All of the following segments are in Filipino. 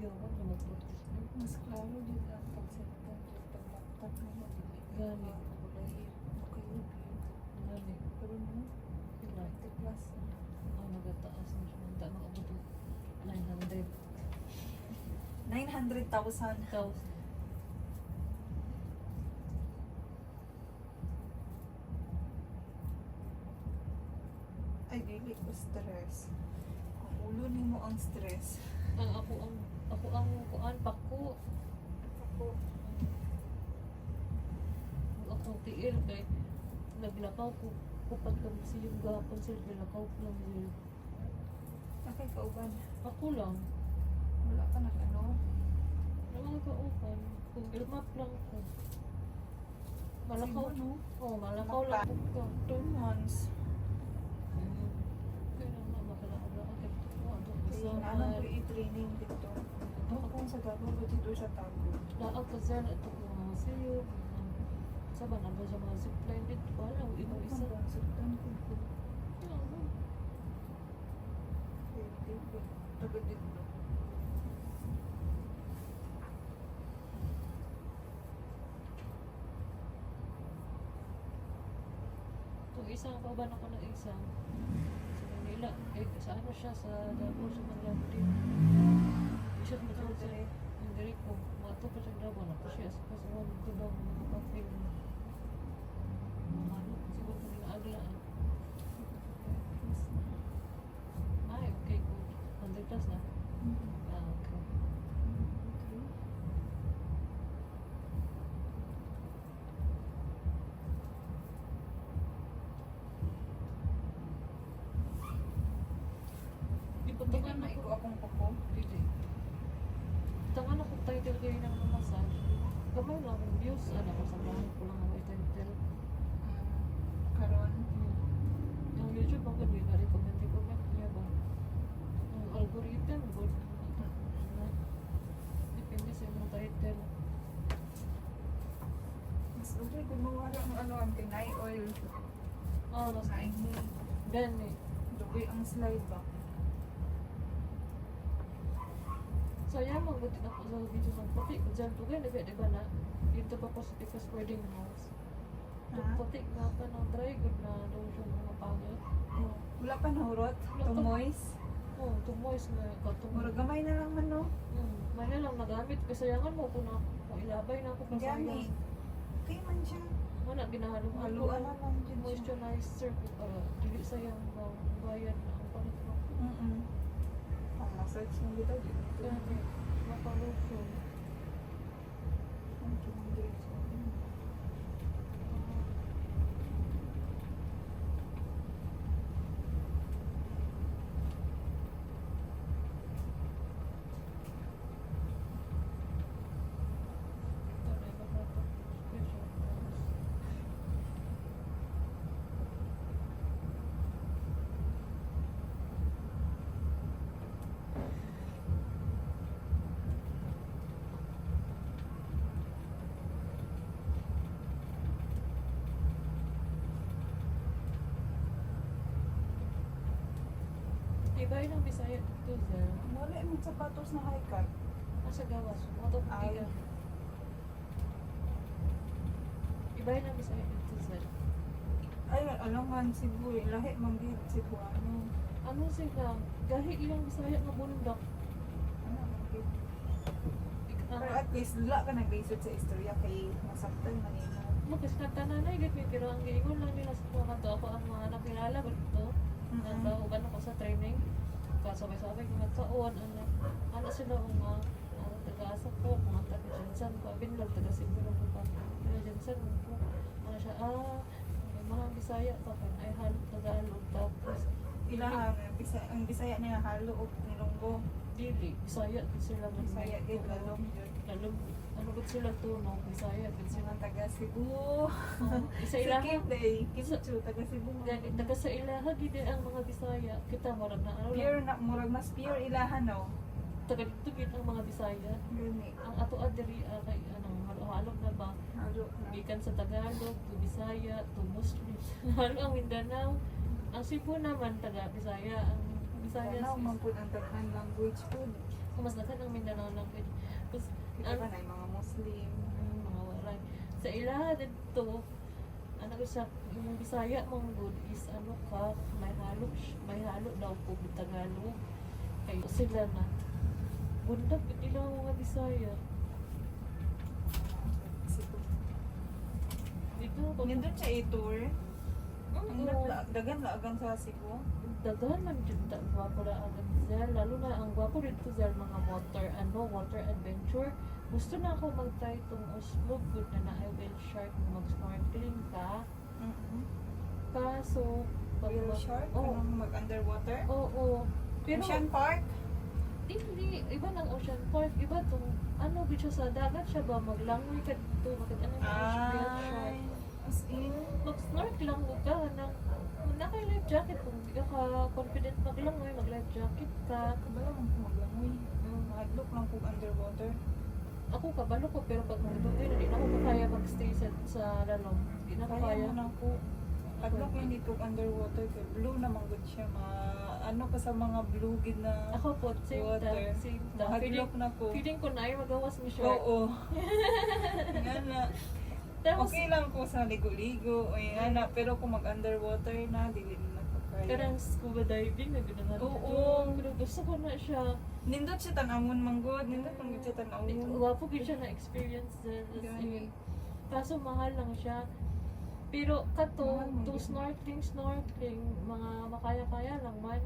yawan na mag-practice na. Mas klaro din ang pagsalita dyan pag-laptop na mo. Gani. Kulay. Okay. Gani. Pero no, Wala. 90 plus. Ang nagataas na siya. Hindi na abot ng 900. 900,000. Ikaw, Ay, dili ko stress. Ang ulo ni mo ang stress. ako ang kuan pako. Ako, Ako tiil kay naglakaw ko kupat ka sa yung gapon sir, nilakaw ko lang sir. nakay kauban. Ako lang, Wala ka nag ano. na mga kaupan, kung ilmap lang ko. Malakaw, Sino, no? oh, malakaw lang ko ka. 2 months. Kaya naman makalaala ako kay Kaya naman ko i-training dito. Ano kung sa gabang ko dito sa tago. Laag ka sir, ito ko mga sayo. Saba na ba siya mga zipline dito? Wala, imo isa. Ang sultan ko po. Ano? Dito. Taga dito. Kung isang kauban ako ng isang sa Manila, eh, sa ano siya, sa Davao, sa Manila din. Siya sa Manila, sa yung diri ko, mato pa siya Davao, na siya sa kasuhan ko daw, mga kapil. Mga ano, siguro kung nag-aaglaan. Ay, okay, good. 100 plus na? Ah, okay. Hindi Ipuntakan na ako. iko akong kuko. Dili. Tangan ako title kayo ng massage. Gamay lang akong views. Ano ko sa bahay ko lang ako title. Karon. Yung YouTube ang gano'n na recommend niya ba? Yung algorithm, good. Depende sa yung title. Mas okay kung mawala ang ano ang tinay oil. Ah, mas Naing gani. dugi ang slide ba? So yan, magbuti na po sa video ng puti. Kung dyan po kayo, diba na? Dito pa positive as wedding house. Yung Ha? puti nga pa ng dry good na lotion mga pangit. Oh. Wala pa nahurot. Wala pa. Tumoys. Oh, tumoys nga. Mura gamay na lang man no. May na lang nagamit. Kasayangan mo kung ilabay na ako Gani. kasayang. Okay man siya. Wala, ginahalong Haluan na lang dyan siya. moisturizer ko para dili sayang bang bayad na ang palit mo. Ang massage ng dito dito. Gani, makaluson. Ang kinang Ibay ng Bisaya dito, sir. Wala yung sapatos na high cut. Nasa gawas, moto Ay. putigan. Ibay ng Bisaya dito, sir. Ay, alangan Cebu eh. Lahi manggid Cebuano. Ano sila? Gahi ilang Bisaya nga bundak. Ano manggid? Pero Ang at least wala ka nag-based sa istorya kay masaktan manino. magkaskatananay, gagawin pero ang giingon lang nila sa mga kanto ako ang mga nakilala ba ito? Nagtauban ako sa training. Kasabay-sabay kung nagtaon, ano sila mga taga-asa ko, mga taga-Jensen ko, binlog, taga-Siguro ko pa. Taga-Jensen ko, ano siya, may mga Bisaya pa kan, ay halong Tagalog, tapos Ilahang ang Bisaya niya halo og nilunggo. dili, Bisaya din sila. Bisaya gid lalong jud. Lalong, ano ba sila tunog, Bisaya din sila. Sila taga Cebu. Isa ilaha, Sikip day, Kitsu taga Cebu. taga sa ilaha, gid ang mga Bisaya. Kita, marag na ano lang, Pure na murag mas pure ilahan no. taga dito gid ang mga Bisaya. Gani. Ang ato adiri kay anong halo-halog na ba? Halo na. Gikan sa Tagalog, to Bisaya, to Muslim. Halo ang Mindanao. Ang Cebu naman taga Bisaya. Ang Visayas Tanaw is man pud ang daghan language pud. mas daghan ang Mindanao language. Tapos Ito ba na yung mga Muslim? mga walay. Sa ilaha dito, ano ko sa yung Bisaya mong good is ano ka, may halo daw po ng Tagalog. Kaya sila na bundag nila ang mga Bisaya. Dito ko Nindot siya i-tour. Ang Oo. dagan laagan sa Cebu. Daghan man jud ta gwapo ra ang Zel, lalo na ang gwapo dito Zel mga water adventure. Gusto na ako mag-try tong Oslo, good na I will shark mag-snorkeling ka. Kaso Whale shark? Oo. Anong mag-underwater? Oo. Pero Ocean Park? hindi, iba ng Ocean Park, iba tong ano gud siya sa dagat siya ba maglangoy ka dito, makita ano yung whale shark. As in? Mag-snorkel lang mo ka nang naka-life jacket kung di ka confident maglangoy, mag-life jacket ka. Kabala man ko maglangoy. Mahadlok lang po underwater. Ako kabalo ko pero pag magdugoy na di na ako makaya magstay sa lalong. Di na ko Kaya kaya. mo na po. Hadlok lang dito underwater. Kaya blue naman good siya. Ano ka sa mga blue gid na Ako po, same water. time, same time. Mahadlok na po. Feeling ko na ay magawas ni short. Oo. Yan na. Tapos, Okay lang po sa ligo-ligo. Ayan na. Pero kung mag-underwater na, dili na po kaya. karang scuba diving na gano'n. Oo. Pero gusto ko na siya. Nindot siya tanawon manggod. Nindot man gud siya tanawon. Wapo gid siya na experience din. Ganun. Kaso mahal lang siya. Pero kato, Mahal man to yun. snorkeling, mga makaya-kaya lang man.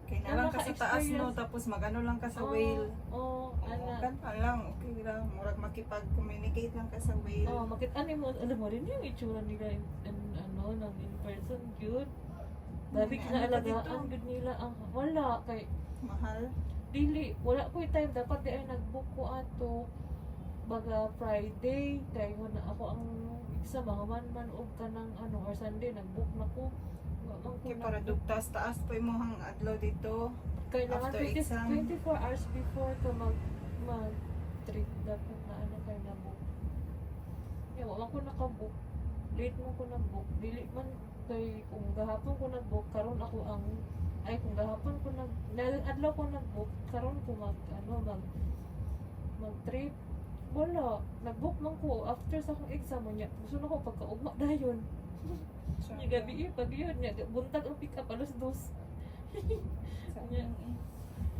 Kaya na lang ka sa taas no. Tapos mag-ano lang ka sa whale. Oo, ana. Kan pa lang. Okay lang. Murag makipag-communicate lang ka sa whale. Oh, ano mo, alam mo rin yung itsura nila in person, cute. Dabi Ano ka kinaalagaan dito? good nila ang wala kay Mahal. dili wala ko yung time dapat di ay nag-book ko ato baga Friday kay wala ako ang exam mga man og kanang or Sunday nag-book na ko. Wa man ko Okay, para nag-book. dugtas taas pa imong adlaw dito. Kailangan after exam. 24 hours before ka mag trip dapat na kay na book. Wala ko naka-book. Late mo ko nag-book. Dili man kay kung gahapon ko nag-book karon ako ang kung gahapon ko adlaw ko nag-book karon ko mag trip. Wala, nag-book man ko after sa akong exam niya. Gusto na ko pagkaugma dayon. So, Nya gabi pag yun niya buntag ang pick up alas 2. sayang eh.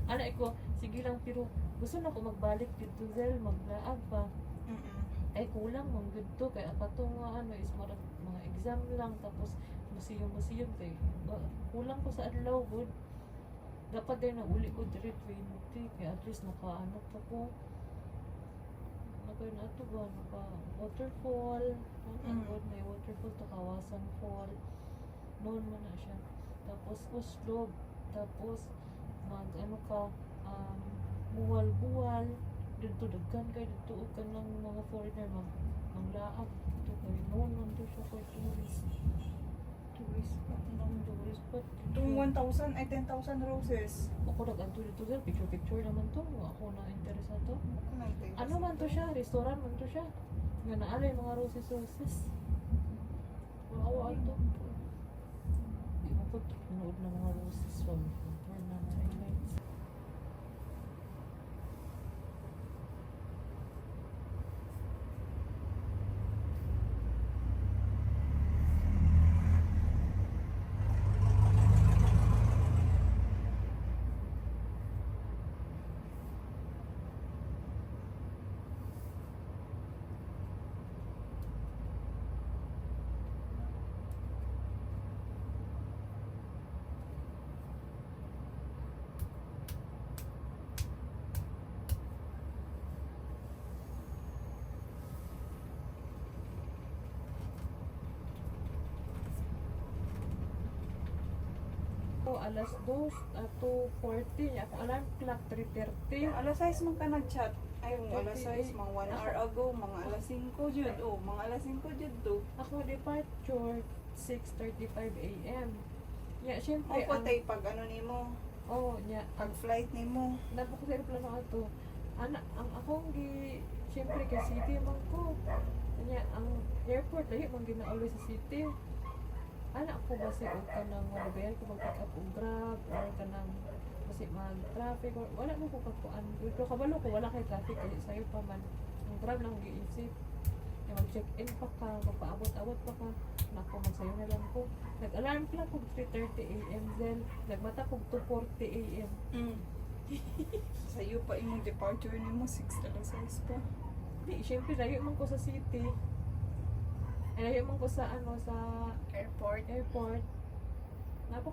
Ana ko, sige lang pero gusto na ko magbalik dito Zel, maglaag pa. Ay kulang mong good to kay ato nga is mga exam lang tapos museum kay kulang ko sa adlaw good. Dapat din na uli ko dire 20 kay at least pa ko. Na ito ba waterfall. Good may waterfall to Kawasan Fall. Noon mo na siya. Tapos Oslo, tapos buwal dito daghan kay dito og kanang mga foreigner manglaag dito kay noon man to siya for tourist spot Itong 1,000 ay 10,000 roses. ako nag-anto dito sir picture naman to ako na interesado Ako lang tayo. ano man to siya restaurant man to siya nga naalay mga roses wow to di mo po tunood na mga roses from na highlights. Alas 2 ato 40 ako alarm clock 3:30 Alas 6 man ka nag-chat. Ay, mga alas 6, mga 1 hour ago, mga alas 5 jud. Oh, mga alas 5 jud to. ako departure 6:35 AM ya syempre Ako tay pag ano nimo, nya pag flight nimo. nabuk sa plano ato ang akong syempre kay city man ko nya ang airport lahi man ginauli sa city anak ko basi o ka nang wala bayan ko mag-pick up o grab or ka nang basi mag-traffic or wala mo ko kakuan. Pero kabalo ko wala kay traffic kasi sa'yo pa man. Ang grab lang giisip. Kaya mag-check-in pa ka, magpaabot-abot pa ka. Nako, magsayo na lang ko. Nag-alarm clock ko 3:30 a.m. Then, nagmata ko 2:40 a.m. Sa'yo pa imong departure ni mo 6 alas 6 pa. Di, syempre, layo man ko sa city. Ay, layo man ko sa, ano, sa Airport. airport. Napo